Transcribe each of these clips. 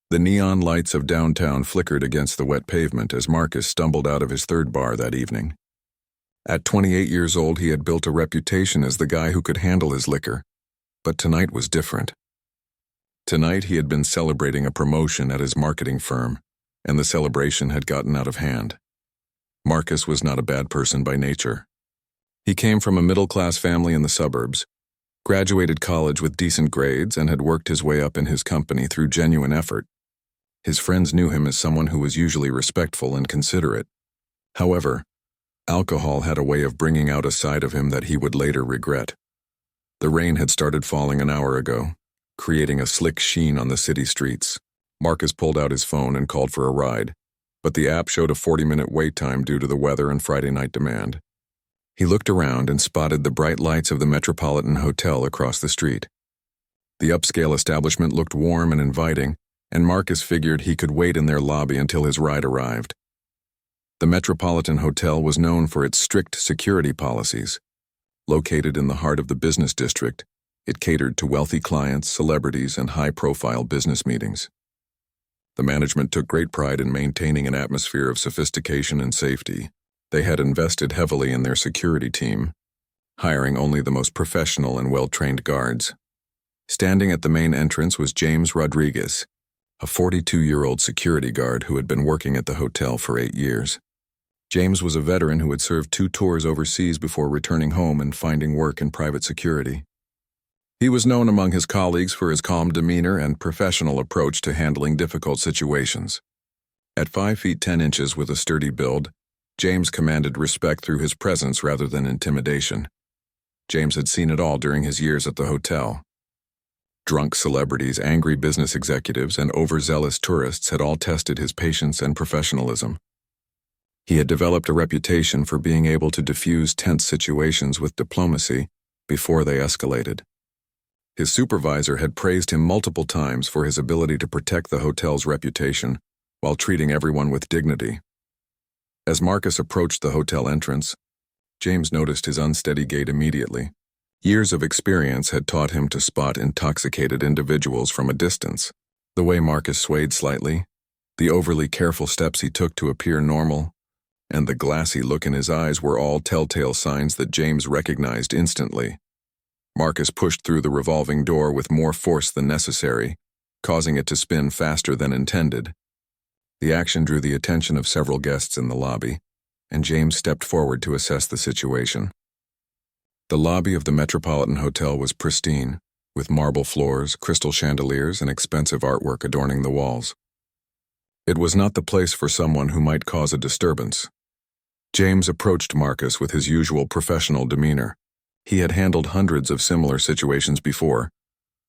The neon lights of downtown flickered against the wet pavement as Marcus stumbled out of his third bar that evening. At 28 years old, he had built a reputation as the guy who could handle his liquor, but tonight was different. Tonight he had been celebrating a promotion at his marketing firm, and the celebration had gotten out of hand. Marcus was not a bad person by nature. He came from a middle-class family in the suburbs, graduated college with decent grades, and had worked his way up in his company through genuine effort. His friends knew him as someone who was usually respectful and considerate. However, alcohol had a way of bringing out a side of him that he would later regret. The rain had started falling an hour ago, creating a slick sheen on the city streets. Marcus pulled out his phone and called for a ride, but the app showed a 40-minute wait time due to the weather and Friday night demand. He looked around and spotted the bright lights of the Metropolitan Hotel across the street. The upscale establishment looked warm and inviting, and Marcus figured he could wait in their lobby until his ride arrived. The Metropolitan Hotel was known for its strict security policies. Located in the heart of the business district, it catered to wealthy clients, celebrities, and high-profile business meetings. The management took great pride in maintaining an atmosphere of sophistication and safety. They had invested heavily in their security team, hiring only the most professional and well-trained guards. Standing at the main entrance was James Rodriguez, a 42-year-old security guard who had been working at the hotel for 8 years. James was a veteran who had served 2 tours overseas before returning home and finding work in private security. He was known among his colleagues for his calm demeanor and professional approach to handling difficult situations. At 5 feet 10 inches with a sturdy build, James commanded respect through his presence rather than intimidation. James had seen it all during his years at the hotel. Drunk celebrities, angry business executives, and overzealous tourists had all tested his patience and professionalism. He had developed a reputation for being able to diffuse tense situations with diplomacy before they escalated. His supervisor had praised him multiple times for his ability to protect the hotel's reputation while treating everyone with dignity. As Marcus approached the hotel entrance, James noticed his unsteady gait immediately. Years of experience had taught him to spot intoxicated individuals from a distance. The way Marcus swayed slightly, the overly careful steps he took to appear normal, and the glassy look in his eyes were all telltale signs that James recognized instantly. Marcus pushed through the revolving door with more force than necessary, causing it to spin faster than intended. The action drew the attention of several guests in the lobby, and James stepped forward to assess the situation. The lobby of the Metropolitan Hotel was pristine, with marble floors, crystal chandeliers, and expensive artwork adorning the walls. It was not the place for someone who might cause a disturbance. James approached Marcus with his usual professional demeanor. He had handled hundreds of similar situations before,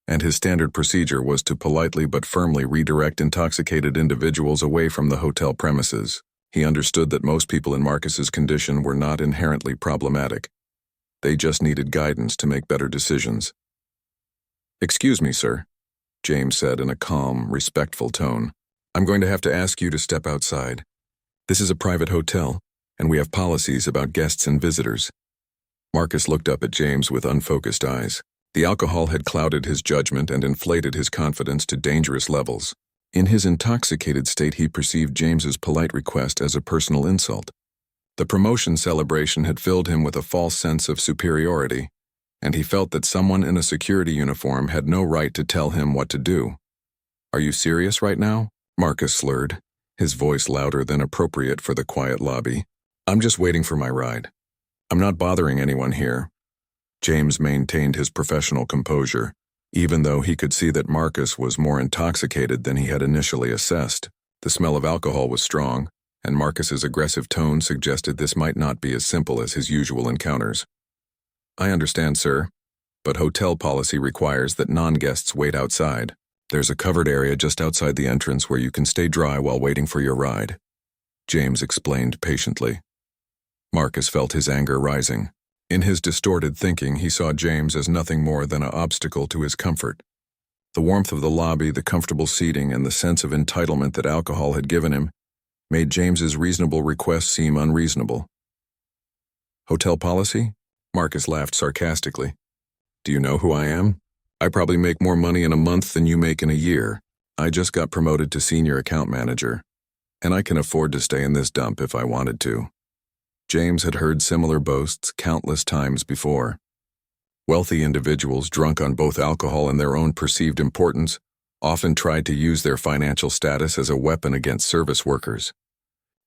and his standard procedure was to politely but firmly redirect intoxicated individuals away from the hotel premises. He understood that most people in Marcus's condition were not inherently problematic. They just needed guidance to make better decisions. "Excuse me, sir," James said in a calm, respectful tone. "I'm going to have to ask you to step outside. This is a private hotel, and we have policies about guests and visitors." Marcus looked up at James with unfocused eyes. The alcohol had clouded his judgment and inflated his confidence to dangerous levels. In his intoxicated state, he perceived James's polite request as a personal insult. The promotion celebration had filled him with a false sense of superiority, and he felt that someone in a security uniform had no right to tell him what to do. "Are you serious right now?" Marcus slurred, his voice louder than appropriate for the quiet lobby. "I'm just waiting for my ride. I'm not bothering anyone here." James maintained his professional composure, even though he could see that Marcus was more intoxicated than he had initially assessed. The smell of alcohol was strong, and Marcus's aggressive tone suggested this might not be as simple as his usual encounters. "I understand, sir, but hotel policy requires that non-guests wait outside. There's a covered area just outside the entrance where you can stay dry while waiting for your ride," James explained patiently. Marcus felt his anger rising. In his distorted thinking, he saw James as nothing more than an obstacle to his comfort. The warmth of the lobby, the comfortable seating, and the sense of entitlement that alcohol had given him made James's reasonable request seem unreasonable. "Hotel policy?" Marcus laughed sarcastically. "Do you know who I am? I probably make more money in a month than you make in a year. I just got promoted to senior account manager, and I can afford to stay in this dump if I wanted to. James had heard similar boasts countless times before. Wealthy individuals, drunk on both alcohol and their own perceived importance, often tried to use their financial status as a weapon against service workers.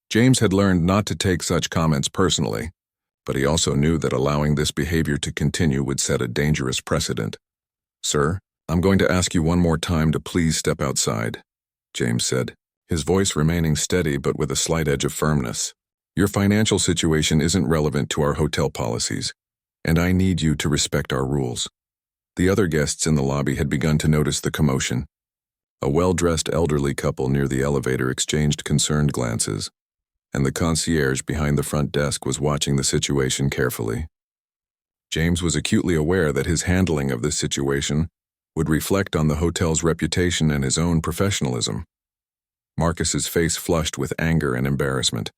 James had learned not to take such comments personally, but he also knew that allowing this behavior to continue would set a dangerous precedent. "Sir, I'm going to ask you one more time to please step outside," James said, his voice remaining steady but with a slight edge of firmness. "Your financial situation isn't relevant to our hotel policies, and I need you to respect our rules." The other guests in the lobby had begun to notice the commotion. A well-dressed elderly couple near the elevator exchanged concerned glances, and the concierge behind the front desk was watching the situation carefully. James was acutely aware that his handling of this situation would reflect on the hotel's reputation and his own professionalism. Marcus's face flushed with anger and embarrassment.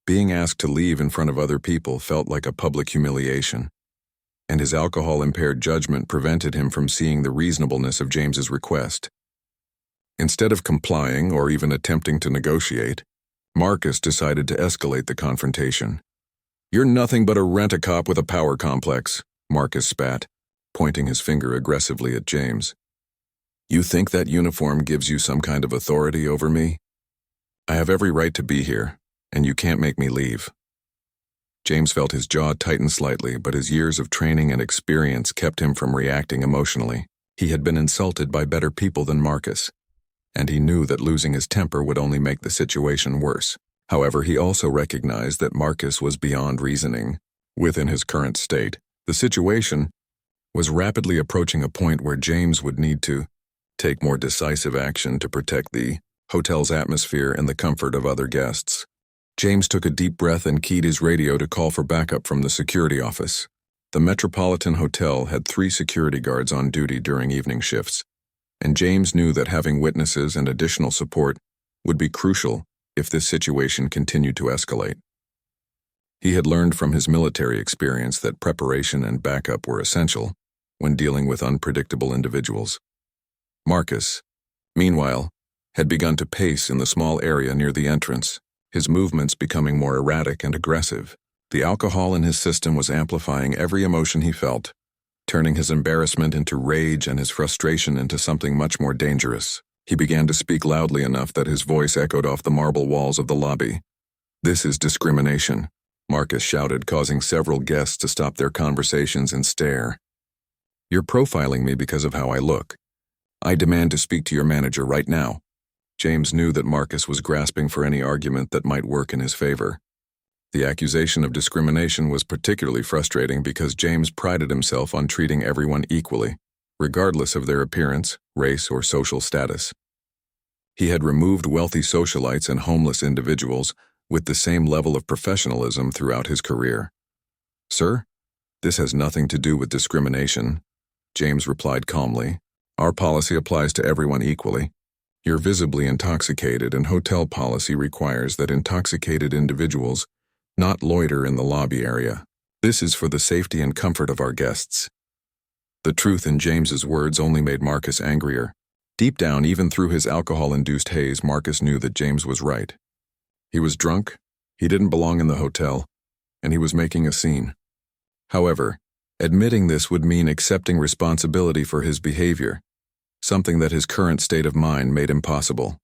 Being asked to leave in front of other people felt like a public humiliation, and his alcohol-impaired judgment prevented him from seeing the reasonableness of James's request. Instead of complying or even attempting to negotiate, Marcus decided to escalate the confrontation. "You're nothing but a rent-a-cop with a power complex," Marcus spat, pointing his finger aggressively at James. "You think that uniform gives you some kind of authority over me? I have every right to be here, and you can't make me leave." James felt his jaw tighten slightly, but his years of training and experience kept him from reacting emotionally. He had been insulted by better people than Marcus, and he knew that losing his temper would only make the situation worse. However, he also recognized that Marcus was beyond reasoning. Within his current state, the situation was rapidly approaching a point where James would need to take more decisive action to protect the hotel's atmosphere and the comfort of other guests. James took a deep breath and keyed his radio to call for backup from the security office. The Metropolitan Hotel had 3 security guards on duty during evening shifts, and James knew that having witnesses and additional support would be crucial if this situation continued to escalate. He had learned from his military experience that preparation and backup were essential when dealing with unpredictable individuals. Marcus, meanwhile, had begun to pace in the small area near the entrance, his movements becoming more erratic and aggressive. The alcohol in his system was amplifying every emotion he felt, turning his embarrassment into rage and his frustration into something much more dangerous. He began to speak loudly enough that his voice echoed off the marble walls of the lobby. "This is discrimination," Marcus shouted, causing several guests to stop their conversations and stare. "You're profiling me because of how I look. I demand to speak to your manager right now." James knew that Marcus was grasping for any argument that might work in his favor. The accusation of discrimination was particularly frustrating because James prided himself on treating everyone equally, regardless of their appearance, race, or social status. He had removed wealthy socialites and homeless individuals with the same level of professionalism throughout his career. "Sir, this has nothing to do with discrimination," James replied calmly. "Our policy applies to everyone equally. You're visibly intoxicated, and hotel policy requires that intoxicated individuals not loiter in the lobby area. This is for the safety and comfort of our guests." The truth in James's words only made Marcus angrier. Deep down, even through his alcohol-induced haze, Marcus knew that James was right. He was drunk, he didn't belong in the hotel, and he was making a scene. However, admitting this would mean accepting responsibility for his behavior, something that his current state of mind made impossible.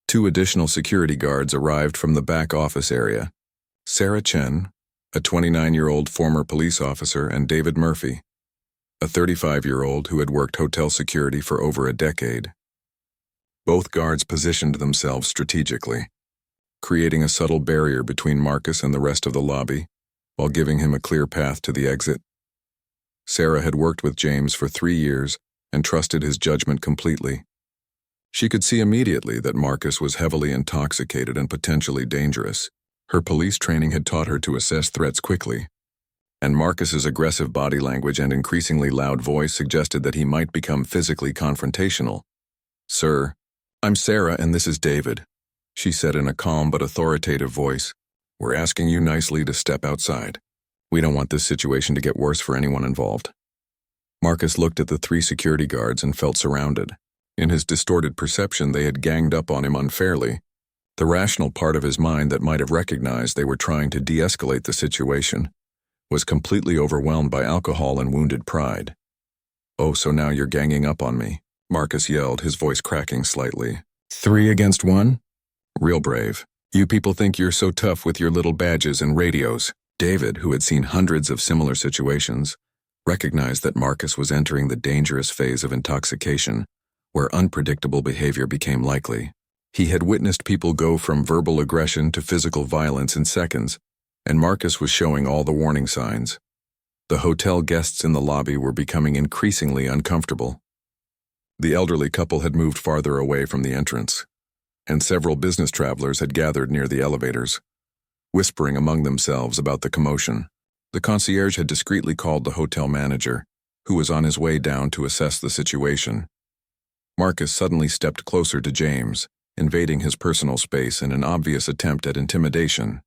2 additional security guards arrived from the back office area: Sarah Chen, a 29-year-old former police officer, and David Murphy, a 35-year-old who had worked hotel security for over a decade. Both guards positioned themselves strategically, creating a subtle barrier between Marcus and the rest of the lobby, while giving him a clear path to the exit. Sarah had worked with James for 3 years and trusted his judgment completely. She could see immediately that Marcus was heavily intoxicated and potentially dangerous. Her police training had taught her to assess threats quickly, and Marcus's aggressive body language and increasingly loud voice suggested that he might become physically confrontational. "Sir, I'm Sarah and this is David," she said in a calm but authoritative voice. "We're asking you nicely to step outside. We don't want this situation to get worse for anyone involved." Marcus looked at the 3 security guards and felt surrounded. In his distorted perception, they had ganged up on him unfairly. The rational part of his mind that might have recognized they were trying to de-escalate the situation was completely overwhelmed by alcohol and wounded pride. "Oh, so now you're ganging up on me," Marcus yelled, his voice cracking slightly. 3 against 1? Real brave. You people think you're so tough with your little badges and radios. David, who had seen hundreds of similar situations, recognized that Marcus was entering the dangerous phase of intoxication, where unpredictable behavior became likely. He had witnessed people go from verbal aggression to physical violence in seconds, and Marcus was showing all the warning signs. The hotel guests in the lobby were becoming increasingly uncomfortable. The elderly couple had moved farther away from the entrance, and several business travelers had gathered near the elevators, whispering among themselves about the commotion. The concierge had discreetly called the hotel manager, who was on his way down to assess the situation. Marcus suddenly stepped closer to James, invading his personal space in an obvious attempt at intimidation.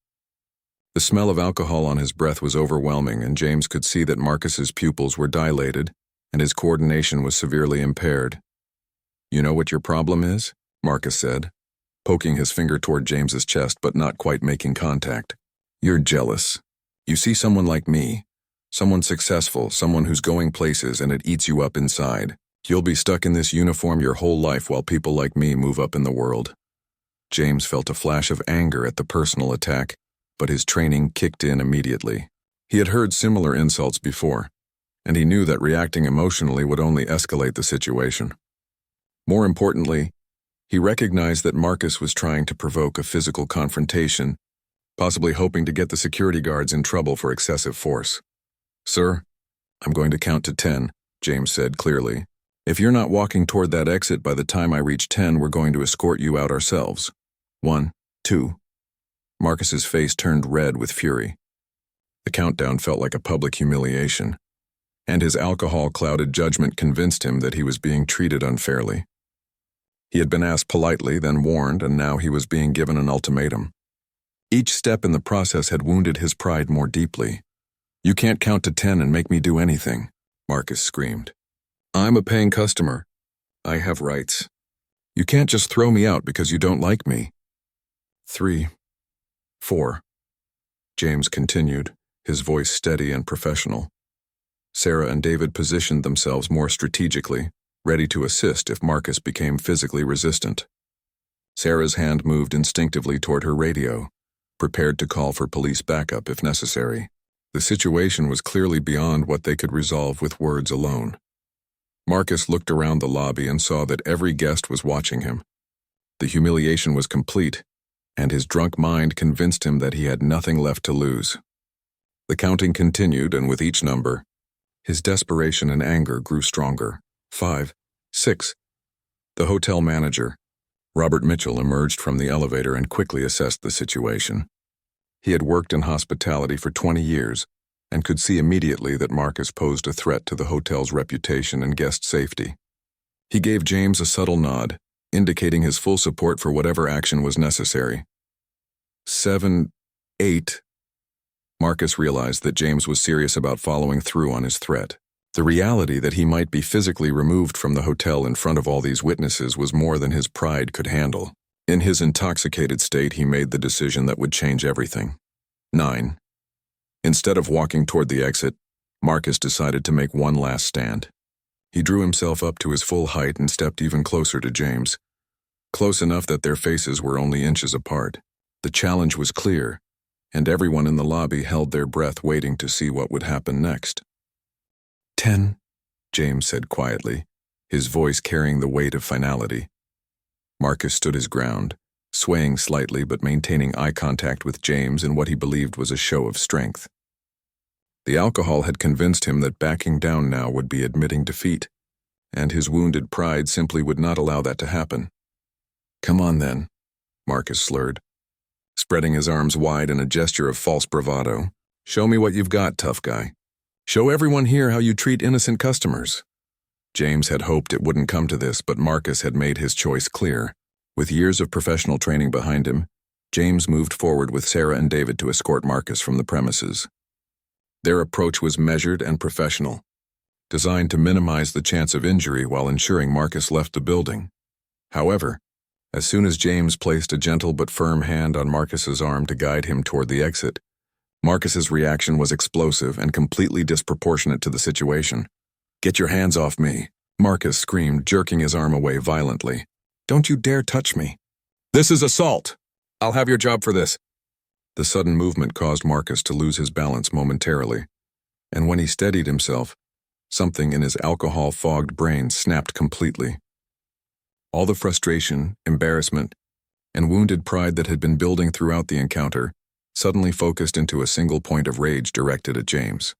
The smell of alcohol on his breath was overwhelming, and James could see that Marcus's pupils were dilated and his coordination was severely impaired. "You know what your problem is?" Marcus said, poking his finger toward James's chest but not quite making contact. "You're jealous. You see someone like me, someone successful, someone who's going places, and it eats you up inside. You'll be stuck in this uniform your whole life while people like me move up in the world." James felt a flash of anger at the personal attack, but his training kicked in immediately. He had heard similar insults before, and he knew that reacting emotionally would only escalate the situation. More importantly, he recognized that Marcus was trying to provoke a physical confrontation, possibly hoping to get the security guards in trouble for excessive force. "Sir, I'm going to count to 10, James said clearly. "If you're not walking toward that exit by the time I reach 10, we're going to escort you out ourselves. 1, 2. Marcus's face turned red with fury. The countdown felt like a public humiliation, and his alcohol-clouded judgment convinced him that he was being treated unfairly. He had been asked politely, then warned, and now he was being given an ultimatum. Each step in the process had wounded his pride more deeply. "You can't count to 10 and make me do anything," Marcus screamed. "I'm a paying customer. I have rights. You can't just throw me out because you don't like me." 3, 4. James continued, his voice steady and professional. Sarah and David positioned themselves more strategically, ready to assist if Marcus became physically resistant. Sarah's hand moved instinctively toward her radio, prepared to call for police backup if necessary. The situation was clearly beyond what they could resolve with words alone. Marcus looked around the lobby and saw that every guest was watching him. The humiliation was complete, and his drunk mind convinced him that he had nothing left to lose. The counting continued, and with each number, his desperation and anger grew stronger. 5, 6. The hotel manager, Robert Mitchell, emerged from the elevator and quickly assessed the situation. He had worked in hospitality for 20 years and could see immediately that Marcus posed a threat to the hotel's reputation and guest safety. He gave James a subtle nod, indicating his full support for whatever action was necessary. 7, 8. Marcus realized that James was serious about following through on his threat. The reality that he might be physically removed from the hotel in front of all these witnesses was more than his pride could handle. In his intoxicated state, he made the decision that would change everything. 9. Instead of walking toward the exit, Marcus decided to make one last stand. He drew himself up to his full height and stepped even closer to James, close enough that their faces were only inches apart. The challenge was clear, and everyone in the lobby held their breath waiting to see what would happen next. 10, James said quietly, his voice carrying the weight of finality. Marcus stood his ground, swaying slightly but maintaining eye contact with James in what he believed was a show of strength. The alcohol had convinced him that backing down now would be admitting defeat, and his wounded pride simply would not allow that to happen. "Come on then," Marcus slurred, spreading his arms wide in a gesture of false bravado. "Show me what you've got, tough guy. Show everyone here how you treat innocent customers." James had hoped it wouldn't come to this, but Marcus had made his choice clear. With years of professional training behind him, James moved forward with Sarah and David to escort Marcus from the premises. Their approach was measured and professional. designed to minimize the chance of injury while ensuring Marcus left the building. However, as soon as James placed a gentle but firm hand on Marcus's arm to guide him toward the exit, Marcus's reaction was explosive and completely disproportionate to the situation. "Get your hands off me," Marcus screamed, jerking his arm away violently. "Don't you dare touch me. This is assault. I'll have your job for this." The sudden movement caused Marcus to lose his balance momentarily, and when he steadied himself, something in his alcohol-fogged brain snapped completely. All the frustration, embarrassment, and wounded pride that had been building throughout the encounter suddenly focused into a single point of rage directed at James.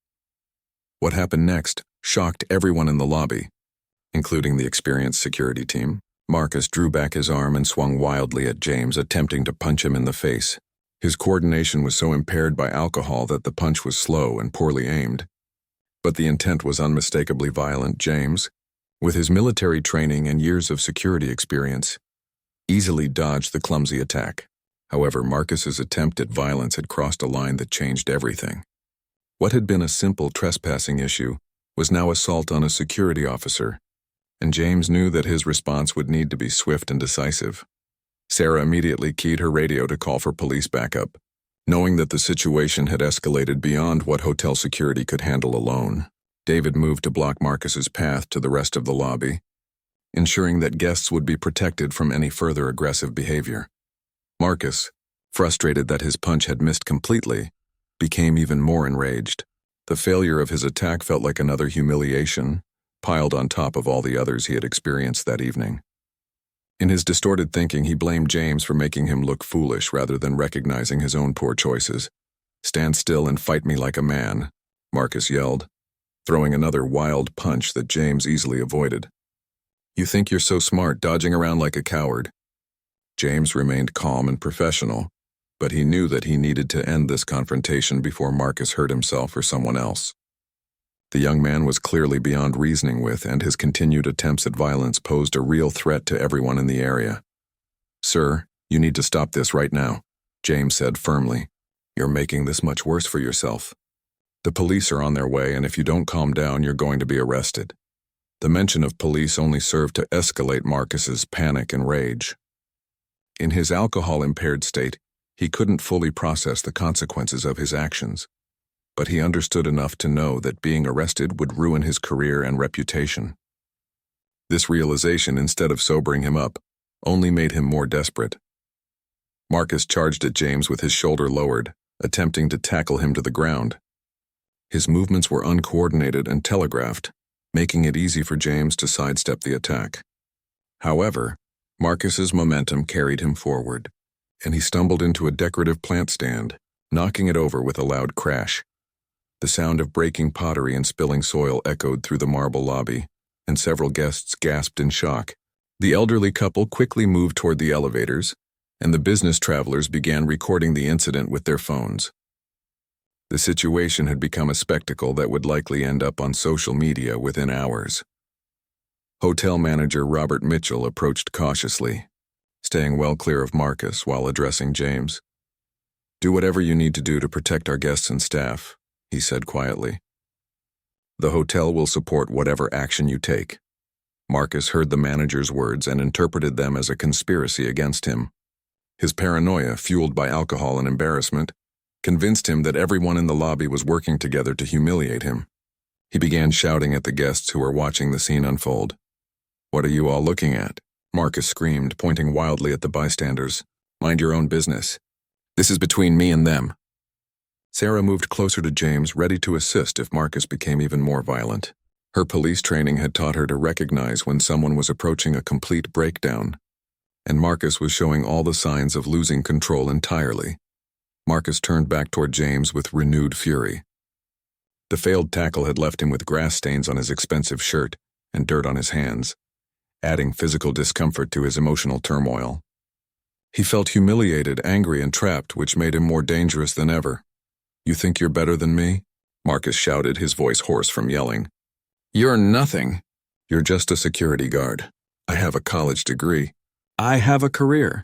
What happened next shocked everyone in the lobby, including the experienced security team. Marcus drew back his arm and swung wildly at James, attempting to punch him in the face. His coordination was so impaired by alcohol that the punch was slow and poorly aimed. But the intent was unmistakably violent. James, with his military training and years of security experience, easily dodged the clumsy attack. However, Marcus's attempt at violence had crossed a line that changed everything. What had been a simple trespassing issue was now assault on a security officer, and James knew that his response would need to be swift and decisive. Sarah immediately keyed her radio to call for police backup, knowing that the situation had escalated beyond what hotel security could handle alone. David moved to block Marcus's path to the rest of the lobby, ensuring that guests would be protected from any further aggressive behavior. Marcus, frustrated that his punch had missed completely, became even more enraged. The failure of his attack felt like another humiliation, piled on top of all the others he had experienced that evening. In his distorted thinking, he blamed James for making him look foolish rather than recognizing his own poor choices. "Stand still and fight me like a man," Marcus yelled, throwing another wild punch that James easily avoided. "You think you're so smart, dodging around like a coward." James remained calm and professional, but he knew that he needed to end this confrontation before Marcus hurt himself or someone else. The young man was clearly beyond reasoning with, and his continued attempts at violence posed a real threat to everyone in the area. "Sir, you need to stop this right now," James said firmly. "You're making this much worse for yourself. The police are on their way, and if you don't calm down, you're going to be arrested." The mention of police only served to escalate Marcus's panic and rage. In his alcohol-impaired state, he couldn't fully process the consequences of his actions, but he understood enough to know that being arrested would ruin his career and reputation. This realization, instead of sobering him up, only made him more desperate. Marcus charged at James with his shoulder lowered, attempting to tackle him to the ground. His movements were uncoordinated and telegraphed, making it easy for James to sidestep the attack. However, Marcus's momentum carried him forward, and he stumbled into a decorative plant stand, knocking it over with a loud crash. The sound of breaking pottery and spilling soil echoed through the marble lobby, and several guests gasped in shock. The elderly couple quickly moved toward the elevators, and the business travelers began recording the incident with their phones. The situation had become a spectacle that would likely end up on social media within hours. Hotel manager Robert Mitchell approached cautiously, staying well clear of Marcus while addressing James. "Do whatever you need to do to protect our guests and staff," he said quietly. "The hotel will support whatever action you take." Marcus heard the manager's words and interpreted them as a conspiracy against him. His paranoia, fueled by alcohol and embarrassment, convinced him that everyone in the lobby was working together to humiliate him. He began shouting at the guests who were watching the scene unfold. "What are you all looking at?" Marcus screamed, pointing wildly at the bystanders. "Mind your own business. This is between me and them." Sarah moved closer to James, ready to assist if Marcus became even more violent. Her police training had taught her to recognize when someone was approaching a complete breakdown, and Marcus was showing all the signs of losing control entirely. Marcus turned back toward James with renewed fury. The failed tackle had left him with grass stains on his expensive shirt and dirt on his hands, adding physical discomfort to his emotional turmoil. He felt humiliated, angry, and trapped, which made him more dangerous than ever. "You think you're better than me?" Marcus shouted, his voice hoarse from yelling. "You're nothing. You're just a security guard. I have a college degree. I have a career.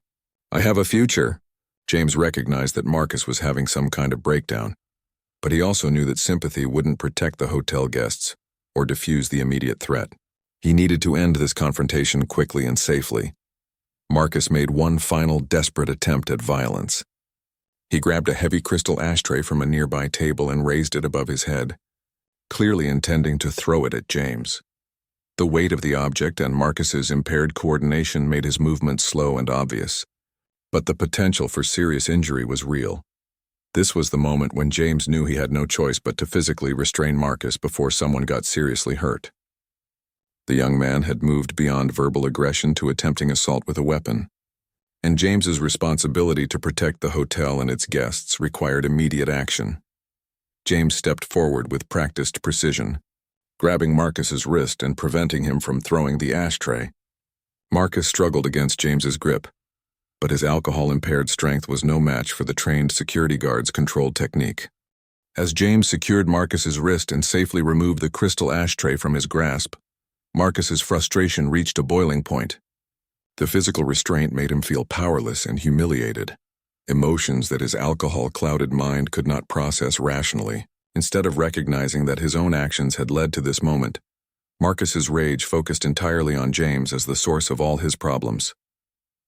I have a future." James recognized that Marcus was having some kind of breakdown, but he also knew that sympathy wouldn't protect the hotel guests, or defuse the immediate threat. He needed to end this confrontation quickly and safely. Marcus made one final desperate attempt at violence. He grabbed a heavy crystal ashtray from a nearby table and raised it above his head, clearly intending to throw it at James. The weight of the object and Marcus's impaired coordination made his movements slow and obvious, but the potential for serious injury was real. This was the moment when James knew he had no choice but to physically restrain Marcus before someone got seriously hurt. The young man had moved beyond verbal aggression to attempting assault with a weapon, and James's responsibility to protect the hotel and its guests required immediate action. James stepped forward with practiced precision, grabbing Marcus's wrist and preventing him from throwing the ashtray. Marcus struggled against James's grip, but his alcohol-impaired strength was no match for the trained security guard's controlled technique. As James secured Marcus's wrist and safely removed the crystal ashtray from his grasp, Marcus's frustration reached a boiling point. The physical restraint made him feel powerless and humiliated, emotions that his alcohol-clouded mind could not process rationally. Instead of recognizing that his own actions had led to this moment, Marcus's rage focused entirely on James as the source of all his problems.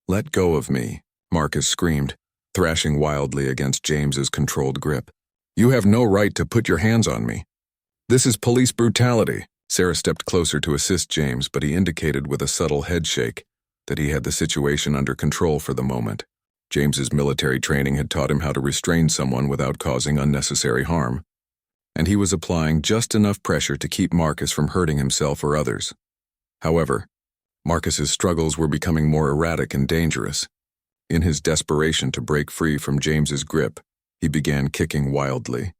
"Let go of me," Marcus screamed, thrashing wildly against James's controlled grip. "You have no right to put your hands on me. This is police brutality." Sarah stepped closer to assist James, but he indicated with a subtle head shake that he had the situation under control for the moment. James's military training had taught him how to restrain someone without causing unnecessary harm, and he was applying just enough pressure to keep Marcus from hurting himself or others. However, Marcus's struggles were becoming more erratic and dangerous. In his desperation to break free from James's grip, he began kicking wildly,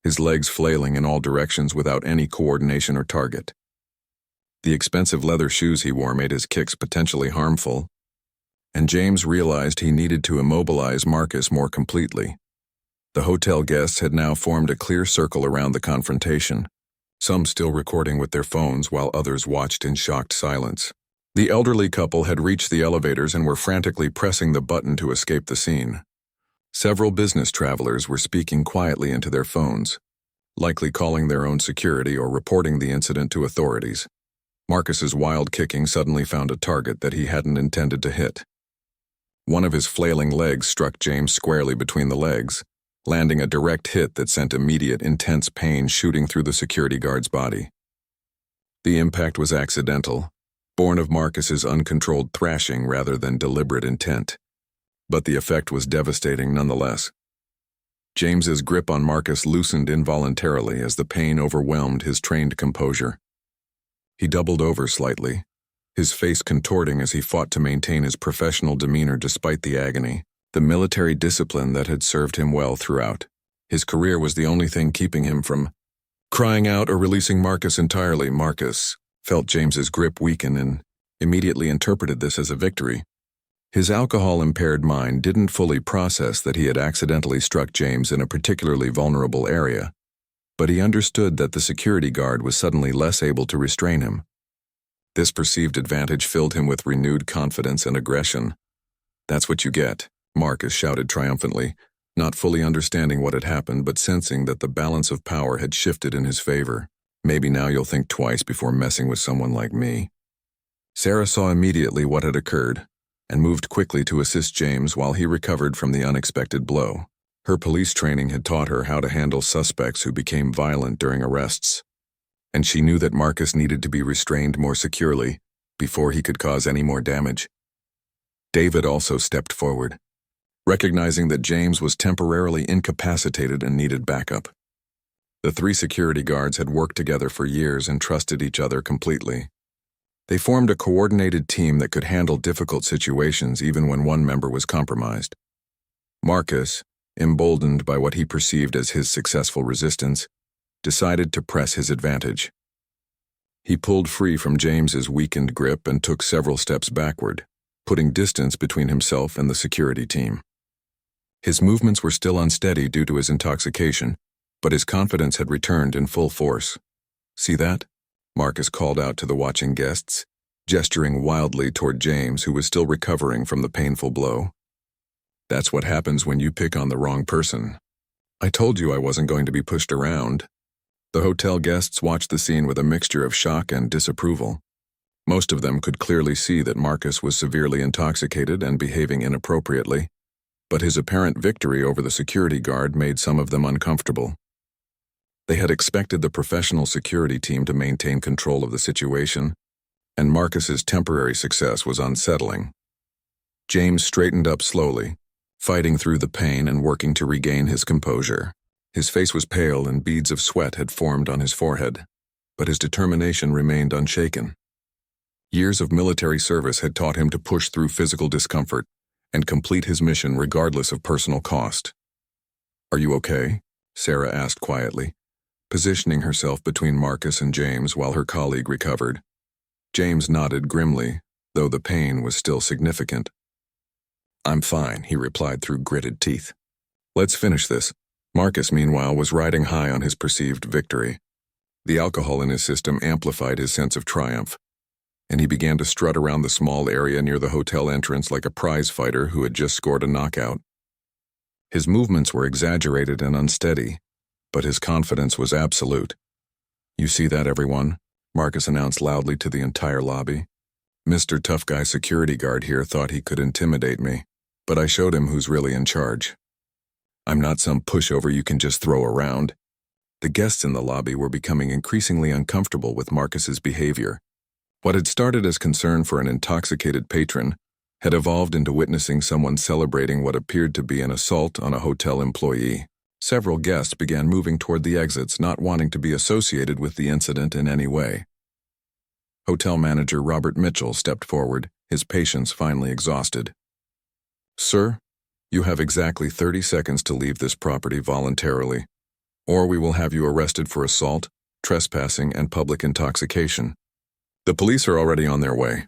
his legs flailing in all directions without any coordination or target. The expensive leather shoes he wore made his kicks potentially harmful, and James realized he needed to immobilize Marcus more completely. The hotel guests had now formed a clear circle around the confrontation, some still recording with their phones while others watched in shocked silence. The elderly couple had reached the elevators and were frantically pressing the button to escape the scene. Several business travelers were speaking quietly into their phones, likely calling their own security or reporting the incident to authorities. Marcus's wild kicking suddenly found a target that he hadn't intended to hit. One of his flailing legs struck James squarely between the legs, landing a direct hit that sent immediate, intense pain shooting through the security guard's body. The impact was accidental, born of Marcus's uncontrolled thrashing rather than deliberate intent, but the effect was devastating nonetheless. James's grip on Marcus loosened involuntarily as the pain overwhelmed his trained composure. He doubled over slightly, his face contorting as he fought to maintain his professional demeanor despite the agony, the military discipline that had served him well throughout. His career was the only thing keeping him from crying out or releasing Marcus entirely. Marcus felt James's grip weaken and immediately interpreted this as a victory. His alcohol-impaired mind didn't fully process that he had accidentally struck James in a particularly vulnerable area, but he understood that the security guard was suddenly less able to restrain him. This perceived advantage filled him with renewed confidence and aggression. "That's what you get," Marcus shouted triumphantly, not fully understanding what had happened but sensing that the balance of power had shifted in his favor. "Maybe now you'll think twice before messing with someone like me." Sarah saw immediately what had occurred and moved quickly to assist James while he recovered from the unexpected blow. Her police training had taught her how to handle suspects who became violent during arrests, and she knew that Marcus needed to be restrained more securely before he could cause any more damage. David also stepped forward, recognizing that James was temporarily incapacitated and needed backup. The three security guards had worked together for years and trusted each other completely. They formed a coordinated team that could handle difficult situations even when one member was compromised. Marcus, emboldened by what he perceived as his successful resistance, decided to press his advantage. He pulled free from James's weakened grip and took several steps backward, putting distance between himself and the security team. His movements were still unsteady due to his intoxication, but his confidence had returned in full force. "See that?" Marcus called out to the watching guests, gesturing wildly toward James, who was still recovering from the painful blow. "That's what happens when you pick on the wrong person. I told you I wasn't going to be pushed around." The hotel guests watched the scene with a mixture of shock and disapproval. Most of them could clearly see that Marcus was severely intoxicated and behaving inappropriately, but his apparent victory over the security guard made some of them uncomfortable. They had expected the professional security team to maintain control of the situation, and Marcus's temporary success was unsettling. James straightened up slowly, fighting through the pain and working to regain his composure. His face was pale and beads of sweat had formed on his forehead, but his determination remained unshaken. Years of military service had taught him to push through physical discomfort and complete his mission regardless of personal cost. "Are you okay?" Sarah asked quietly, positioning herself between Marcus and James while her colleague recovered. James nodded grimly, though the pain was still significant. "I'm fine," he replied through gritted teeth. "Let's finish this." Marcus, meanwhile, was riding high on his perceived victory. The alcohol in his system amplified his sense of triumph, and he began to strut around the small area near the hotel entrance like a prize fighter who had just scored a knockout. His movements were exaggerated and unsteady, but his confidence was absolute. "You see that, everyone?" Marcus announced loudly to the entire lobby. "Mr. Tough Guy security guard here thought he could intimidate me, but I showed him who's really in charge. I'm not some pushover you can just throw around." The guests in the lobby were becoming increasingly uncomfortable with Marcus's behavior. What had started as concern for an intoxicated patron had evolved into witnessing someone celebrating what appeared to be an assault on a hotel employee. Several guests began moving toward the exits, not wanting to be associated with the incident in any way. Hotel manager Robert Mitchell stepped forward, his patience finally exhausted. "Sir, you have exactly 30 seconds to leave this property voluntarily, or we will have you arrested for assault, trespassing, and public intoxication. The police are already on their way."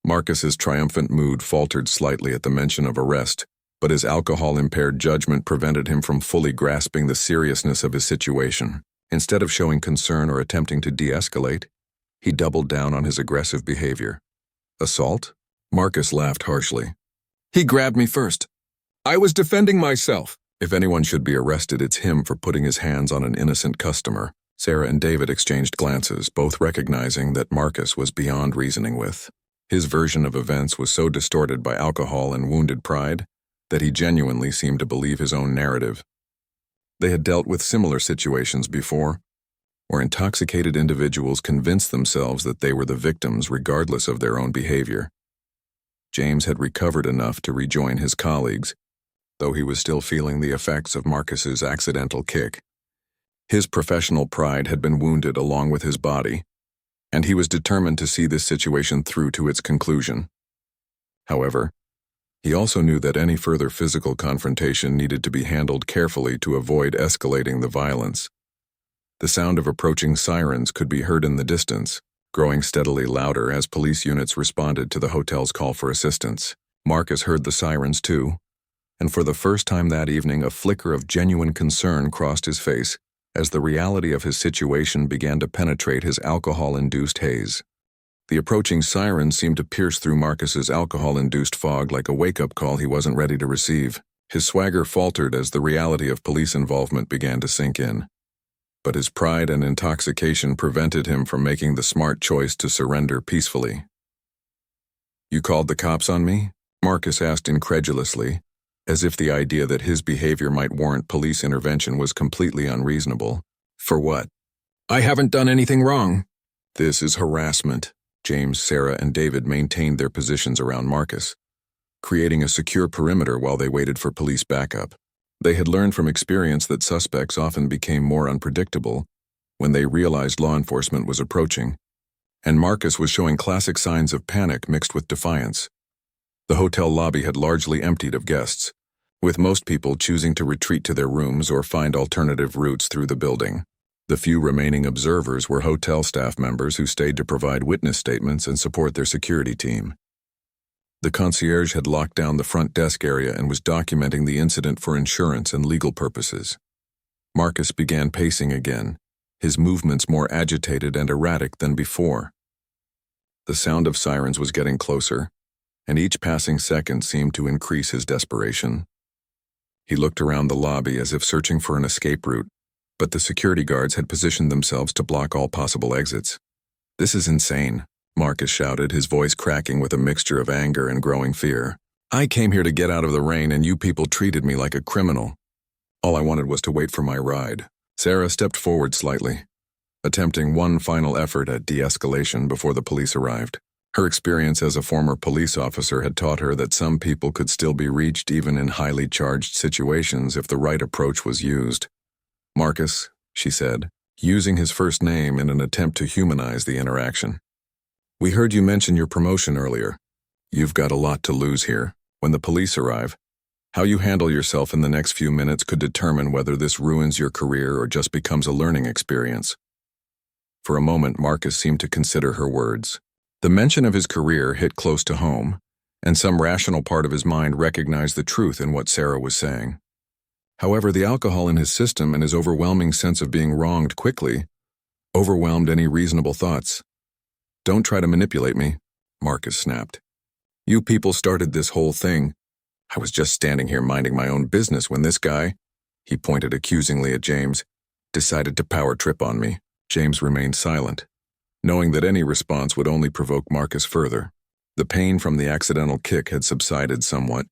Marcus's triumphant mood faltered slightly at the mention of arrest, but his alcohol-impaired judgment prevented him from fully grasping the seriousness of his situation. Instead of showing concern or attempting to de-escalate, he doubled down on his aggressive behavior. "Assault?" Marcus laughed harshly. "He grabbed me first. I was defending myself. If anyone should be arrested, it's him for putting his hands on an innocent customer." Sarah and David exchanged glances, both recognizing that Marcus was beyond reasoning with. His version of events was so distorted by alcohol and wounded pride that he genuinely seemed to believe his own narrative. They had dealt with similar situations before, where intoxicated individuals convinced themselves that they were the victims regardless of their own behavior. James had recovered enough to rejoin his colleagues, though he was still feeling the effects of Marcus's accidental kick. His professional pride had been wounded along with his body, and he was determined to see this situation through to its conclusion. However, he also knew that any further physical confrontation needed to be handled carefully to avoid escalating the violence. The sound of approaching sirens could be heard in the distance, growing steadily louder as police units responded to the hotel's call for assistance. Marcus heard the sirens too, and for the first time that evening a flicker of genuine concern crossed his face as the reality of his situation began to penetrate his alcohol-induced haze. The approaching sirens seemed to pierce through Marcus's alcohol-induced fog like a wake-up call he wasn't ready to receive. His swagger faltered as the reality of police involvement began to sink in. But his pride and intoxication prevented him from making the smart choice to surrender peacefully. "You called the cops on me?" Marcus asked incredulously, as if the idea that his behavior might warrant police intervention was completely unreasonable. "For what?" "I haven't done anything wrong." "This is harassment." James, Sarah, and David maintained their positions around Marcus, creating a secure perimeter while they waited for police backup. They had learned from experience that suspects often became more unpredictable when they realized law enforcement was approaching, and Marcus was showing classic signs of panic mixed with defiance. The hotel lobby had largely emptied of guests, with most people choosing to retreat to their rooms or find alternative routes through the building. The few remaining observers were hotel staff members who stayed to provide witness statements and support their security team. The concierge had locked down the front desk area and was documenting the incident for insurance and legal purposes. Marcus began pacing again, his movements more agitated and erratic than before. The sound of sirens was getting closer, and each passing second seemed to increase his desperation. He looked around the lobby as if searching for an escape route, but the security guards had positioned themselves to block all possible exits. "This is insane," Marcus shouted, his voice cracking with a mixture of anger and growing fear. "I came here to get out of the rain and you people treated me like a criminal. All I wanted was to wait for my ride." Sarah stepped forward slightly, attempting one final effort at de-escalation before the police arrived. Her experience as a former police officer had taught her that some people could still be reached even in highly charged situations if the right approach was used. "Marcus," she said, using his first name in an attempt to humanize the interaction. "We heard you mention your promotion earlier. You've got a lot to lose here. When the police arrive, how you handle yourself in the next few minutes could determine whether this ruins your career or just becomes a learning experience." For a moment, Marcus seemed to consider her words. The mention of his career hit close to home, and some rational part of his mind recognized the truth in what Sarah was saying. However, the alcohol in his system and his overwhelming sense of being wronged quickly overwhelmed any reasonable thoughts. "Don't try to manipulate me," Marcus snapped. "You people started this whole thing. I was just standing here minding my own business when this guy," he pointed accusingly at James, "decided to power trip on me." James remained silent, knowing that any response would only provoke Marcus further. The pain from the accidental kick had subsided somewhat,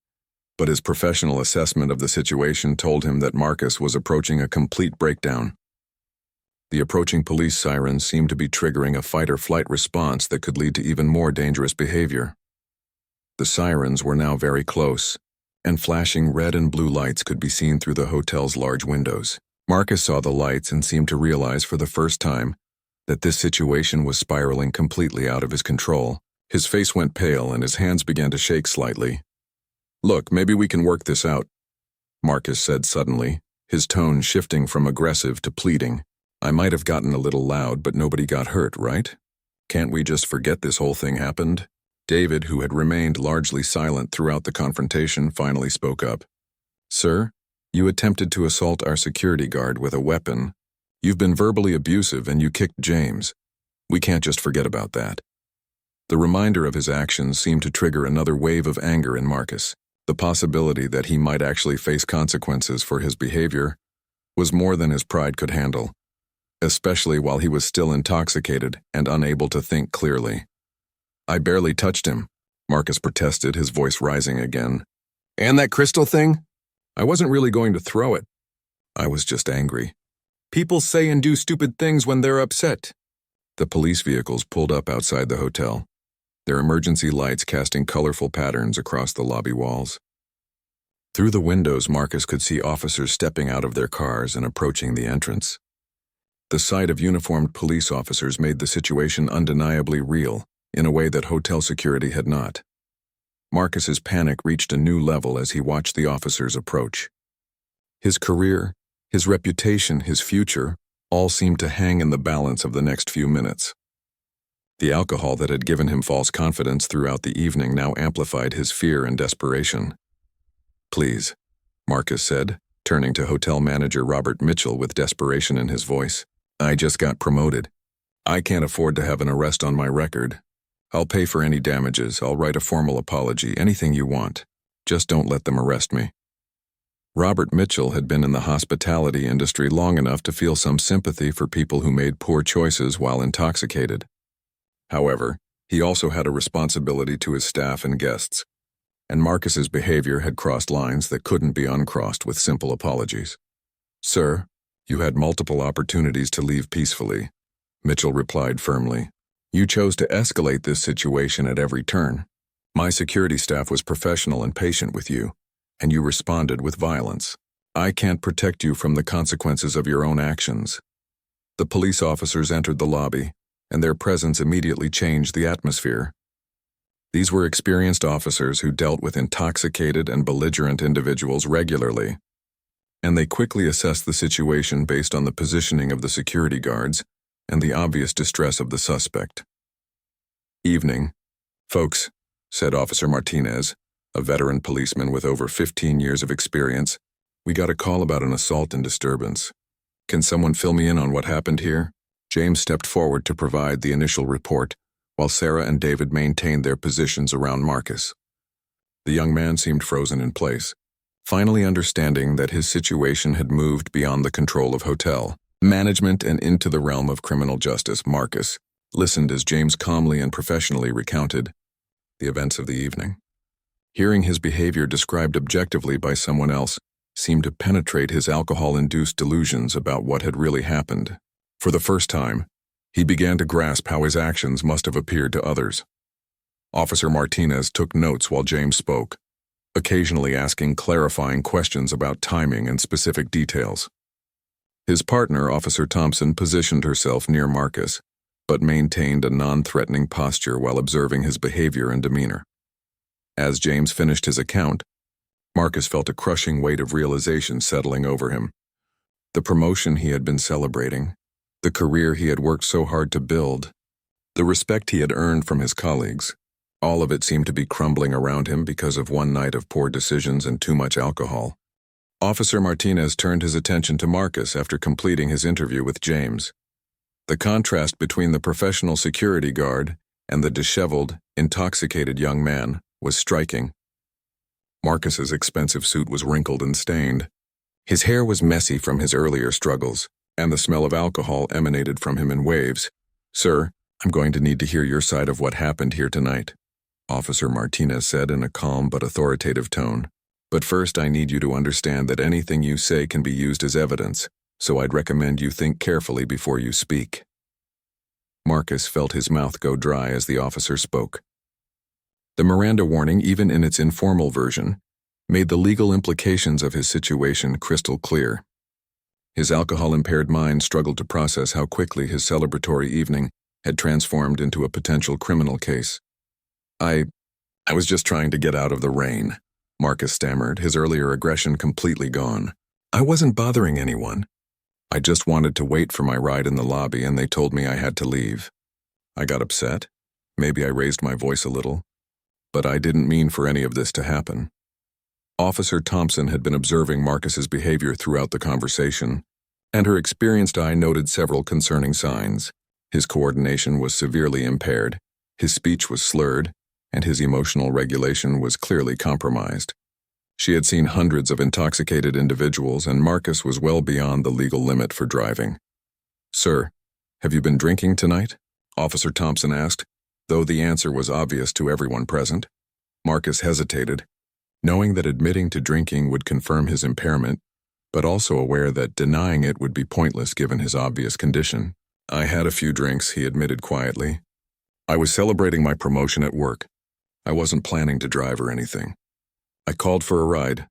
but his professional assessment of the situation told him that Marcus was approaching a complete breakdown. The approaching police sirens seemed to be triggering a fight-or-flight response that could lead to even more dangerous behavior. The sirens were now very close, and flashing red and blue lights could be seen through the hotel's large windows. Marcus saw the lights and seemed to realize for the first time that this situation was spiraling completely out of his control. His face went pale and his hands began to shake slightly. "Look, maybe we can work this out," Marcus said suddenly, his tone shifting from aggressive to pleading. "I might have gotten a little loud, but nobody got hurt, right? Can't we just forget this whole thing happened?" David, who had remained largely silent throughout the confrontation, finally spoke up. "Sir, you attempted to assault our security guard with a weapon. You've been verbally abusive and you kicked James. We can't just forget about that." The reminder of his actions seemed to trigger another wave of anger in Marcus. The possibility that he might actually face consequences for his behavior was more than his pride could handle, especially while he was still intoxicated and unable to think clearly. "I barely touched him," Marcus protested, his voice rising again. "And that crystal thing? I wasn't really going to throw it. I was just angry. People say and do stupid things when they're upset." The police vehicles pulled up outside the hotel, their emergency lights casting colorful patterns across the lobby walls. Through the windows, Marcus could see officers stepping out of their cars and approaching the entrance. The sight of uniformed police officers made the situation undeniably real, in a way that hotel security had not. Marcus's panic reached a new level as he watched the officers approach. His career, his reputation, his future, all seemed to hang in the balance of the next few minutes. The alcohol that had given him false confidence throughout the evening now amplified his fear and desperation. "Please," Marcus said, turning to hotel manager Robert Mitchell with desperation in his voice. "I just got promoted. I can't afford to have an arrest on my record. I'll pay for any damages, I'll write a formal apology, anything you want. Just don't let them arrest me." Robert Mitchell had been in the hospitality industry long enough to feel some sympathy for people who made poor choices while intoxicated. However, he also had a responsibility to his staff and guests, and Marcus's behavior had crossed lines that couldn't be uncrossed with simple apologies. "Sir, you had multiple opportunities to leave peacefully," Mitchell replied firmly. "You chose to escalate this situation at every turn. My security staff was professional and patient with you, and you responded with violence. I can't protect you from the consequences of your own actions." The police officers entered the lobby, and their presence immediately changed the atmosphere. These were experienced officers who dealt with intoxicated and belligerent individuals regularly, and they quickly assessed the situation based on the positioning of the security guards and the obvious distress of the suspect. "Evening, folks," said Officer Martinez, a veteran policeman with over 15 years of experience. "We got a call about an assault and disturbance. Can someone fill me in on what happened here?" James stepped forward to provide the initial report, while Sarah and David maintained their positions around Marcus. The young man seemed frozen in place, finally understanding that his situation had moved beyond the control of hotel management and into the realm of criminal justice. Marcus listened as James calmly and professionally recounted the events of the evening. Hearing his behavior described objectively by someone else seemed to penetrate his alcohol-induced delusions about what had really happened. For the first time, he began to grasp how his actions must have appeared to others. Officer Martinez took notes while James spoke, occasionally asking clarifying questions about timing and specific details. His partner, Officer Thompson, positioned herself near Marcus, but maintained a non-threatening posture while observing his behavior and demeanor. As James finished his account, Marcus felt a crushing weight of realization settling over him. The promotion he had been celebrating, the career he had worked so hard to build, the respect he had earned from his colleagues, all of it seemed to be crumbling around him because of one night of poor decisions and too much alcohol. Officer Martinez turned his attention to Marcus after completing his interview with James. The contrast between the professional security guard and the disheveled, intoxicated young man was striking. Marcus's expensive suit was wrinkled and stained. His hair was messy from his earlier struggles, and the smell of alcohol emanated from him in waves. "Sir, I'm going to need to hear your side of what happened here tonight," Officer Martinez said in a calm but authoritative tone. "But first I need you to understand that anything you say can be used as evidence, so I'd recommend you think carefully before you speak." Marcus felt his mouth go dry as the officer spoke. The Miranda warning, even in its informal version, made the legal implications of his situation crystal clear. His alcohol-impaired mind struggled to process how quickly his celebratory evening had transformed into a potential criminal case. I was just trying to get out of the rain," Marcus stammered, his earlier aggression completely gone. "I wasn't bothering anyone. I just wanted to wait for my ride in the lobby and they told me I had to leave. I got upset. Maybe I raised my voice a little. But I didn't mean for any of this to happen." Officer Thompson had been observing Marcus's behavior throughout the conversation, and her experienced eye noted several concerning signs. His coordination was severely impaired, his speech was slurred, and his emotional regulation was clearly compromised. She had seen hundreds of intoxicated individuals, and Marcus was well beyond the legal limit for driving. "Sir, have you been drinking tonight?" Officer Thompson asked, though the answer was obvious to everyone present. Marcus hesitated, knowing that admitting to drinking would confirm his impairment, but also aware that denying it would be pointless given his obvious condition. "I had a few drinks," he admitted quietly. "I was celebrating my promotion at work. I wasn't planning to drive or anything. I called for a ride."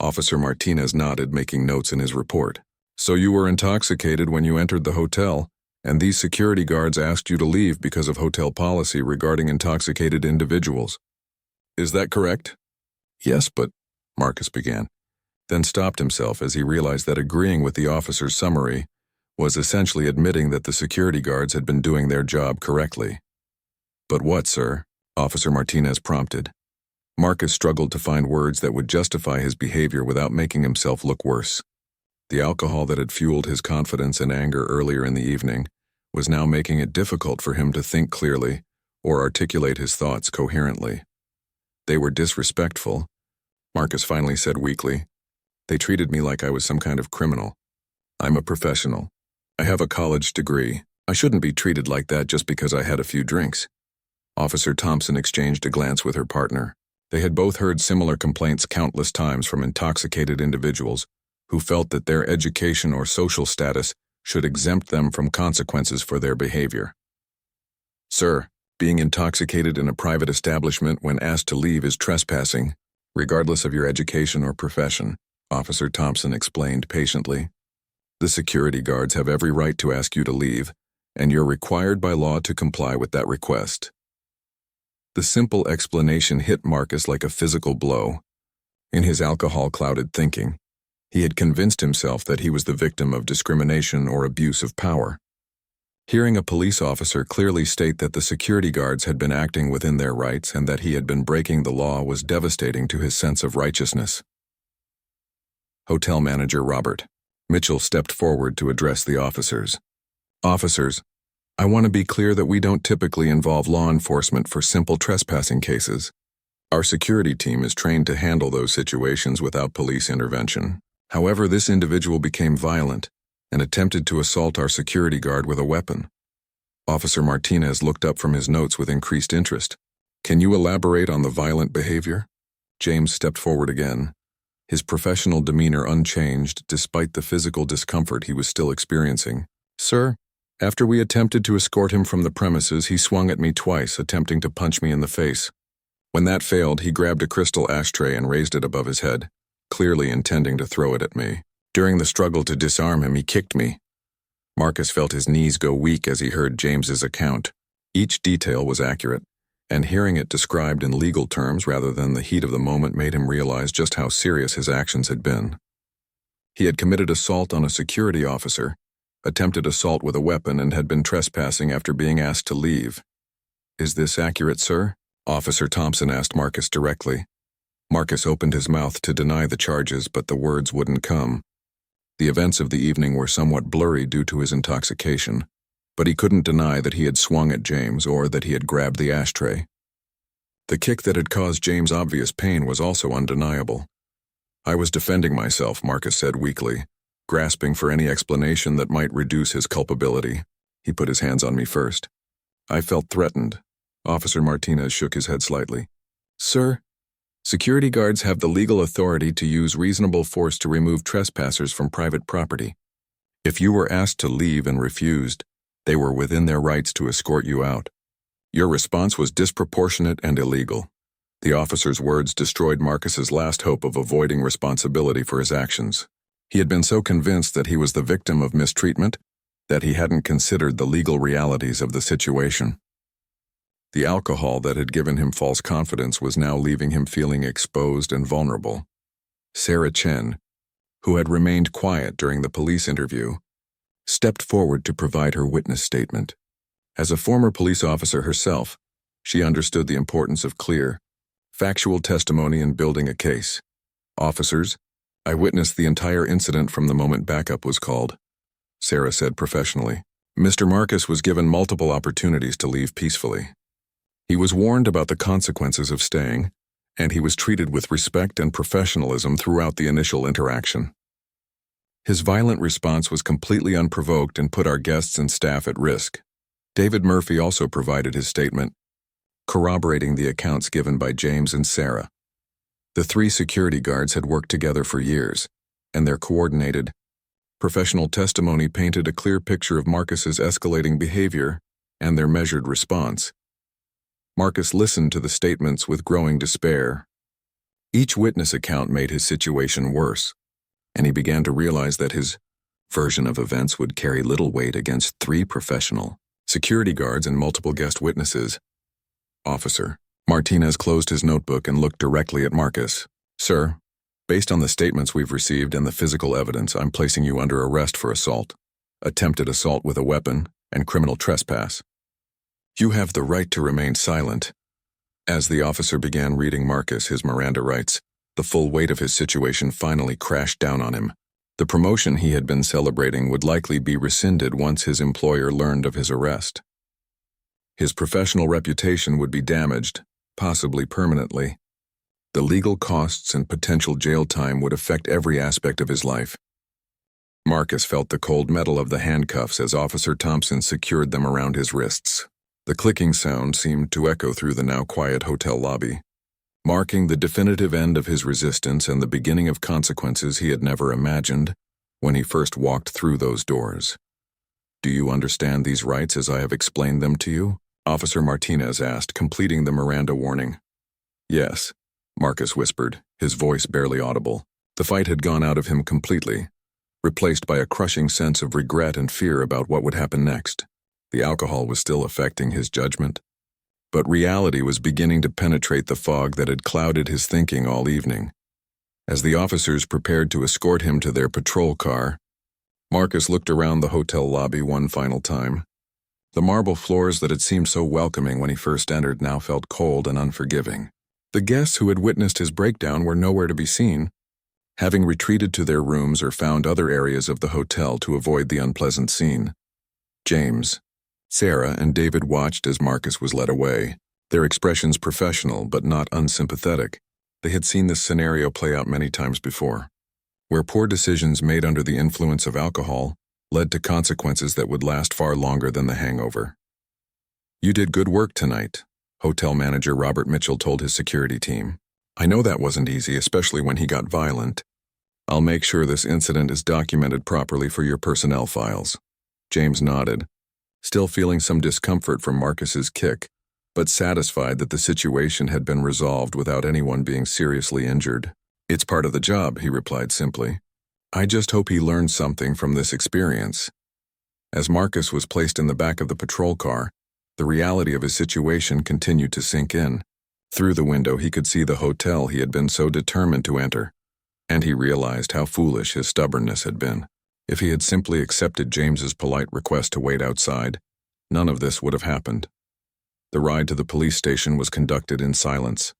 Officer Martinez nodded, making notes in his report. "So you were intoxicated when you entered the hotel, and these security guards asked you to leave because of hotel policy regarding intoxicated individuals. Is that correct?" "Yes, but," Marcus began, then stopped himself as he realized that agreeing with the officer's summary was essentially admitting that the security guards had been doing their job correctly. "But what, sir?" Officer Martinez prompted. Marcus struggled to find words that would justify his behavior without making himself look worse. The alcohol that had fueled his confidence and anger earlier in the evening was now making it difficult for him to think clearly or articulate his thoughts coherently. "They were disrespectful," Marcus finally said weakly. "They treated me like I was some kind of criminal. I'm a professional. I have a college degree. I shouldn't be treated like that just because I had a few drinks." Officer Thompson exchanged a glance with her partner. They had both heard similar complaints countless times from intoxicated individuals who felt that their education or social status should exempt them from consequences for their behavior. "Sir, being intoxicated in a private establishment when asked to leave is trespassing, regardless of your education or profession," Officer Thompson explained patiently. "The security guards have every right to ask you to leave, and you're required by law to comply with that request." The simple explanation hit Marcus like a physical blow. In his alcohol-clouded thinking, he had convinced himself that he was the victim of discrimination or abuse of power. Hearing a police officer clearly state that the security guards had been acting within their rights and that he had been breaking the law was devastating to his sense of righteousness. Hotel manager Robert Mitchell stepped forward to address the officers. "Officers, I want to be clear that we don't typically involve law enforcement for simple trespassing cases. Our security team is trained to handle those situations without police intervention. However, this individual became violent and attempted to assault our security guard with a weapon. Officer Martinez looked up from his notes with increased interest. Can you elaborate on the violent behavior? James stepped forward again, his professional demeanor unchanged despite the physical discomfort he was still experiencing. Sir, after we attempted to escort him from the premises, he swung at me twice, attempting to punch me in the face. When that failed, he grabbed a crystal ashtray and raised it above his head, clearly intending to throw it at me. During the struggle to disarm him, he kicked me. Marcus felt his knees go weak as he heard James's account. Each detail was accurate, and hearing it described in legal terms rather than the heat of the moment made him realize just how serious his actions had been. He had committed assault on a security officer, attempted assault with a weapon, and had been trespassing after being asked to leave. Is this accurate, sir? Officer Thompson asked Marcus directly. Marcus opened his mouth to deny the charges, but the words wouldn't come. The events of the evening were somewhat blurry due to his intoxication, but he couldn't deny that he had swung at James or that he had grabbed the ashtray. The kick that had caused James obvious pain was also undeniable. I was defending myself, Marcus said weakly, grasping for any explanation that might reduce his culpability. He put his hands on me first. I felt threatened. Officer Martinez shook his head slightly. Sir, security guards have the legal authority to use reasonable force to remove trespassers from private property. If you were asked to leave and refused, they were within their rights to escort you out. Your response was disproportionate and illegal. The officer's words destroyed Marcus's last hope of avoiding responsibility for his actions. He had been so convinced that he was the victim of mistreatment that he hadn't considered the legal realities of the situation. The alcohol that had given him false confidence was now leaving him feeling exposed and vulnerable. Sarah Chen, who had remained quiet during the police interview, stepped forward to provide her witness statement. As a former police officer herself, she understood the importance of clear, factual testimony in building a case. Officers, I witnessed the entire incident from the moment backup was called, Sarah said professionally. Mr. Marcus was given multiple opportunities to leave peacefully. He was warned about the consequences of staying, and he was treated with respect and professionalism throughout the initial interaction. His violent response was completely unprovoked and put our guests and staff at risk. David Murphy also provided his statement, corroborating the accounts given by James and Sarah. The three security guards had worked together for years, and their coordinated, professional testimony painted a clear picture of Marcus's escalating behavior and their measured response. Marcus listened to the statements with growing despair. Each witness account made his situation worse, and he began to realize that his version of events would carry little weight against three professional security guards and multiple guest witnesses. Officer Martinez closed his notebook and looked directly at Marcus. Sir, based on the statements we've received and the physical evidence, I'm placing you under arrest for assault, attempted assault with a weapon, and criminal trespass. You have the right to remain silent. As the officer began reading Marcus his Miranda rights, the full weight of his situation finally crashed down on him. The promotion he had been celebrating would likely be rescinded once his employer learned of his arrest. His professional reputation would be damaged, possibly permanently. The legal costs and potential jail time would affect every aspect of his life. Marcus felt the cold metal of the handcuffs as Officer Thompson secured them around his wrists. The clicking sound seemed to echo through the now quiet hotel lobby, marking the definitive end of his resistance and the beginning of consequences he had never imagined when he first walked through those doors. Do you understand these rights as I have explained them to you? Officer Martinez asked, completing the Miranda warning. Yes, Marcus whispered, his voice barely audible. The fight had gone out of him completely, replaced by a crushing sense of regret and fear about what would happen next. The alcohol was still affecting his judgment, but reality was beginning to penetrate the fog that had clouded his thinking all evening. As the officers prepared to escort him to their patrol car, Marcus looked around the hotel lobby one final time. The marble floors that had seemed so welcoming when he first entered now felt cold and unforgiving. The guests who had witnessed his breakdown were nowhere to be seen, having retreated to their rooms or found other areas of the hotel to avoid the unpleasant scene. James, Sarah, and David watched as Marcus was led away, their expressions professional but not unsympathetic. They had seen this scenario play out many times before, where poor decisions made under the influence of alcohol led to consequences that would last far longer than the hangover. "You did good work tonight," hotel manager Robert Mitchell told his security team. "I know that wasn't easy, especially when he got violent. I'll make sure this incident is documented properly for your personnel files." James nodded, still feeling some discomfort from Marcus's kick, but satisfied that the situation had been resolved without anyone being seriously injured. "It's part of the job," he replied simply. "I just hope he learned something from this experience." As Marcus was placed in the back of the patrol car, the reality of his situation continued to sink in. Through the window he could see the hotel he had been so determined to enter, and he realized how foolish his stubbornness had been. If he had simply accepted James's polite request to wait outside, none of this would have happened. The ride to the police station was conducted in silence.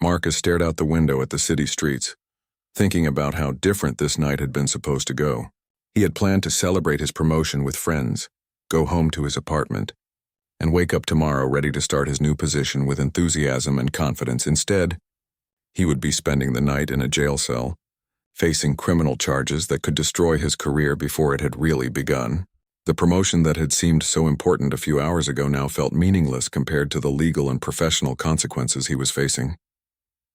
Marcus stared out the window at the city streets, thinking about how different this night had been supposed to go. He had planned to celebrate his promotion with friends, go home to his apartment, and wake up tomorrow ready to start his new position with enthusiasm and confidence. Instead, he would be spending the night in a jail cell, facing criminal charges that could destroy his career before it had really begun. The promotion that had seemed so important a few hours ago now felt meaningless compared to the legal and professional consequences he was facing.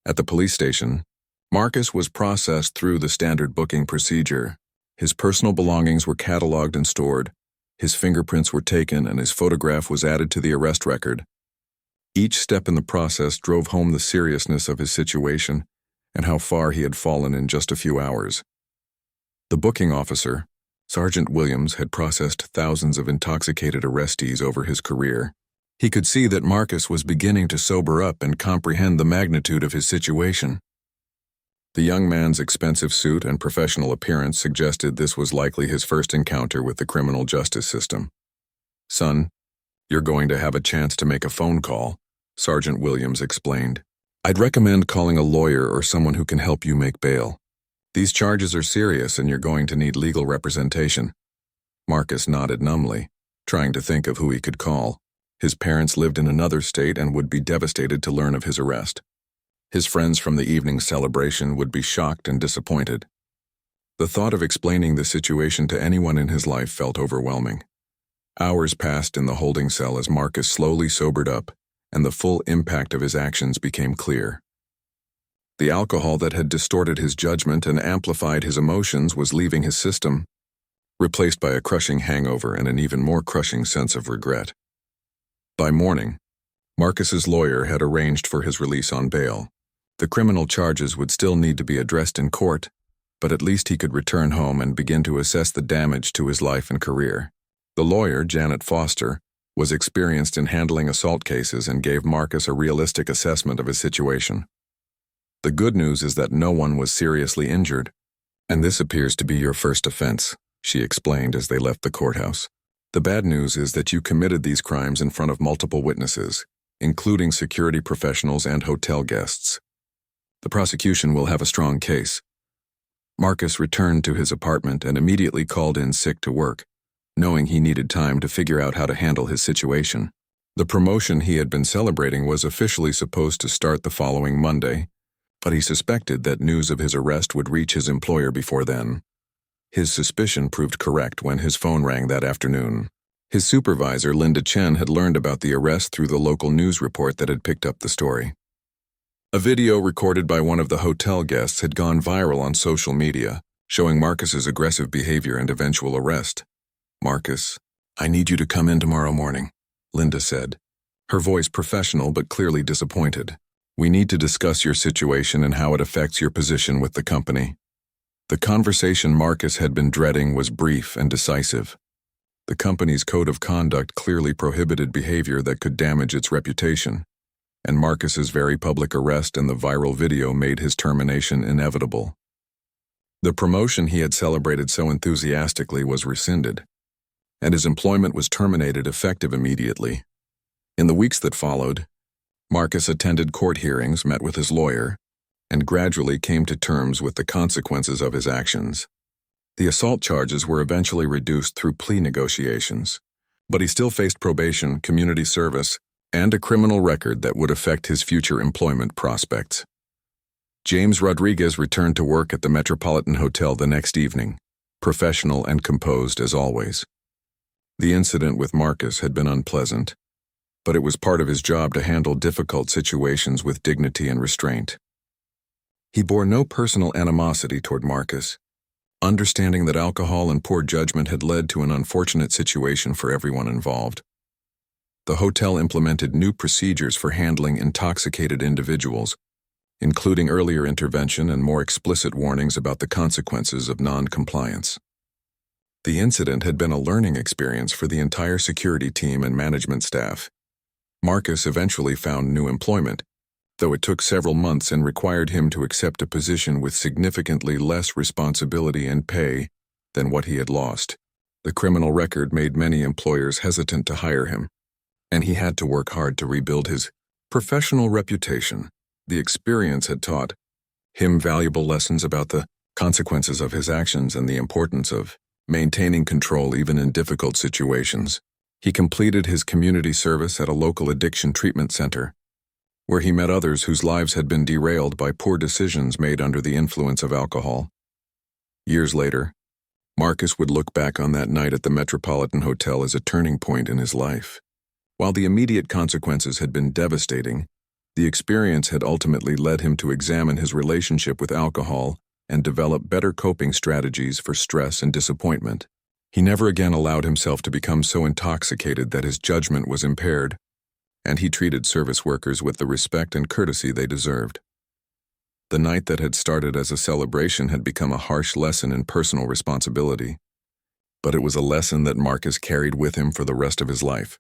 At the police station, Marcus was processed through the standard booking procedure. His personal belongings were cataloged and stored, his fingerprints were taken, and his photograph was added to the arrest record. Each step in the process drove home the seriousness of his situation and how far he had fallen in just a few hours. The booking officer, Sergeant Williams, had processed thousands of intoxicated arrestees over his career. He could see that Marcus was beginning to sober up and comprehend the magnitude of his situation. The young man's expensive suit and professional appearance suggested this was likely his first encounter with the criminal justice system. "Son, you're going to have a chance to make a phone call," Sergeant Williams explained. "I'd recommend calling a lawyer or someone who can help you make bail. These charges are serious and you're going to need legal representation." Marcus nodded numbly, trying to think of who he could call. His parents lived in another state and would be devastated to learn of his arrest. His friends from the evening's celebration would be shocked and disappointed. The thought of explaining the situation to anyone in his life felt overwhelming. Hours passed in the holding cell as Marcus slowly sobered up, and the full impact of his actions became clear. The alcohol that had distorted his judgment and amplified his emotions was leaving his system, replaced by a crushing hangover and an even more crushing sense of regret. By morning, Marcus's lawyer had arranged for his release on bail. The criminal charges would still need to be addressed in court, but at least he could return home and begin to assess the damage to his life and career. The lawyer, Janet Foster, was experienced in handling assault cases and gave Marcus a realistic assessment of his situation. "The good news is that no one was seriously injured, and this appears to be your first offense," she explained as they left the courthouse. "The bad news is that you committed these crimes in front of multiple witnesses, including security professionals and hotel guests. The prosecution will have a strong case." Marcus returned to his apartment and immediately called in sick to work, knowing he needed time to figure out how to handle his situation. The promotion he had been celebrating was officially supposed to start the following Monday, but he suspected that news of his arrest would reach his employer before then. His suspicion proved correct when his phone rang that afternoon. His supervisor, Linda Chen, had learned about the arrest through the local news report that had picked up the story. A video recorded by one of the hotel guests had gone viral on social media, showing Marcus's aggressive behavior and eventual arrest. "Marcus, I need you to come in tomorrow morning," Linda said, her voice professional but clearly disappointed. "We need to discuss your situation and how it affects your position with the company." The conversation Marcus had been dreading was brief and decisive. The company's code of conduct clearly prohibited behavior that could damage its reputation, and Marcus's very public arrest and the viral video made his termination inevitable. The promotion he had celebrated so enthusiastically was rescinded, and his employment was terminated effective immediately. In the weeks that followed, Marcus attended court hearings, met with his lawyer, and gradually came to terms with the consequences of his actions. The assault charges were eventually reduced through plea negotiations, but he still faced probation, community service, and a criminal record that would affect his future employment prospects. James Rodriguez returned to work at the Metropolitan Hotel the next evening, professional and composed as always. The incident with Marcus had been unpleasant, but it was part of his job to handle difficult situations with dignity and restraint. He bore no personal animosity toward Marcus, understanding that alcohol and poor judgment had led to an unfortunate situation for everyone involved. The hotel implemented new procedures for handling intoxicated individuals, including earlier intervention and more explicit warnings about the consequences of non-compliance. The incident had been a learning experience for the entire security team and management staff. Marcus eventually found new employment, though it took several months and required him to accept a position with significantly less responsibility and pay than what he had lost. The criminal record made many employers hesitant to hire him, and he had to work hard to rebuild his professional reputation. The experience had taught him valuable lessons about the consequences of his actions and the importance of maintaining control even in difficult situations. He completed his community service at a local addiction treatment center, where he met others whose lives had been derailed by poor decisions made under the influence of alcohol. Years later, Marcus would look back on that night at the Metropolitan Hotel as a turning point in his life. While the immediate consequences had been devastating, the experience had ultimately led him to examine his relationship with alcohol and develop better coping strategies for stress and disappointment. He never again allowed himself to become so intoxicated that his judgment was impaired, and he treated service workers with the respect and courtesy they deserved. The night that had started as a celebration had become a harsh lesson in personal responsibility, but it was a lesson that Marcus carried with him for the rest of his life.